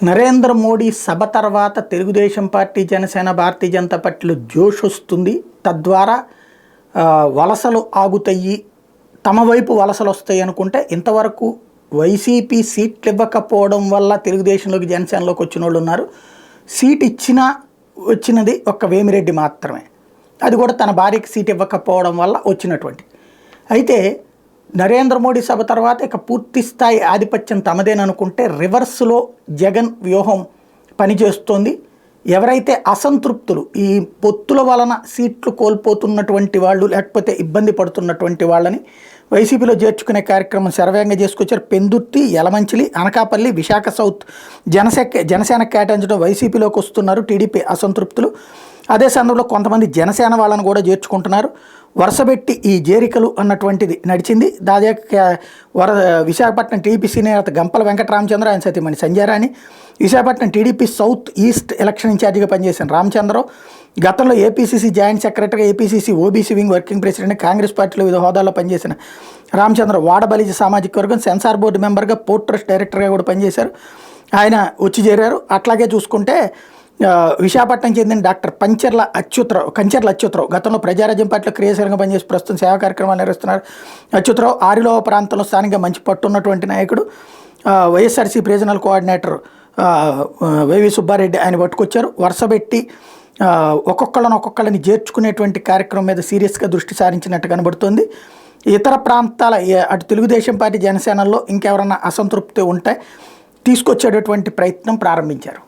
నరేంద్ర మోడీ సభ తర్వాత తెలుగుదేశం పార్టీ, జనసేన, భారతీయ జనతా పార్టీలో జోష్ వస్తుంది. తద్వారా వలసలు ఆగుతాయి, తమ వైపు వలసలు వస్తాయి అనుకుంటే ఇంతవరకు వైసీపీ సీట్లు ఇవ్వకపోవడం వల్ల తెలుగుదేశంలోకి, జనసేనలోకి వచ్చిన వాళ్ళు ఉన్నారు. సీట్ వచ్చినది ఒక్క వేమిరెడ్డి మాత్రమే. అది కూడా తన భార్యకి సీట్ ఇవ్వకపోవడం వల్ల వచ్చినటువంటి. అయితే నరేంద్ర మోడీ సభ తర్వాత ఇక పూర్తి స్థాయి ఆధిపత్యం తమదేననుకుంటే రివర్స్లో జగన్ వ్యూహం పనిచేస్తోంది. ఎవరైతే అసంతృప్తులు, ఈ పొత్తుల వలన సీట్లు కోల్పోతున్నటువంటి వాళ్ళు, లేకపోతే ఇబ్బంది పడుతున్నటువంటి వాళ్ళని వైసీపీలో చేర్చుకునే కార్యక్రమం శరవేగంగా చేసుకొచ్చారు. పెందుర్తి, యలమంచిలి, అనకాపల్లి, విశాఖ సౌత్ జనసేన కేటాయించడం వైసీపీలోకి వస్తున్నారు టీడీపీ అసంతృప్తులు. అదే సందర్భంలో కొంతమంది జనసేన వాళ్ళని కూడా చేర్చుకుంటున్నారు. వరుసపెట్టి ఈ చేరికలు అన్నటువంటిది నడిచింది. విశాఖపట్నం టీడీపీ సీనియర్ గంపల వెంకటరామచంద్ర, ఆయన సతీమణి Sanjayarani, Visakhapatnam TDP south east election ఇన్ఛార్జిగా పనిచేసిన రామచంద్రరావు, గతంలో ఏపీసీసీ జాయింట్ సెక్రటరీగా, APCC OBC wing working president, Congress పార్టీలో వివిధ హోదాల్లో పనిచేసిన రామచంద్ర వాడబలిజ సామాజిక వర్గం సెన్సార్ బోర్డు మెంబర్గా, పోర్ట్ ట్రస్ట్ డైరెక్టర్గా కూడా పనిచేశారు. ఆయన వచ్చి చేరారు. అట్లాగే చూసుకుంటే విశాఖపట్నం చెందిన డాక్టర్ కంచర్ల అచ్యుతరావు గతంలో ప్రజారాజ్యం పార్టీలో క్రియాశీలంగా పనిచేసి ప్రస్తుతం సేవా కార్యక్రమాలు నిర్వహిస్తున్నారు. అచ్యుతరావు ఆరిలో ప్రాంతంలో స్థానికంగా మంచి పట్టున్నటువంటి నాయకుడు. వైఎస్ఆర్సీపీ రీజనల్ కోఆర్డినేటర్ వైవి సుబ్బారెడ్డి ఆయన పట్టుకొచ్చారు. వరుసపెట్టి ఒక్కొక్కళ్ళని చేర్చుకునేటువంటి కార్యక్రమం మీద సీరియస్గా దృష్టి సారించినట్టు కనబడుతుంది. ఇతర ప్రాంతాల అటు తెలుగుదేశం పార్టీ, జనసేనల్లో ఇంకెవరన్నా అసంతృప్తి ఉంటే తీసుకొచ్చేటటువంటి ప్రయత్నం ప్రారంభించారు.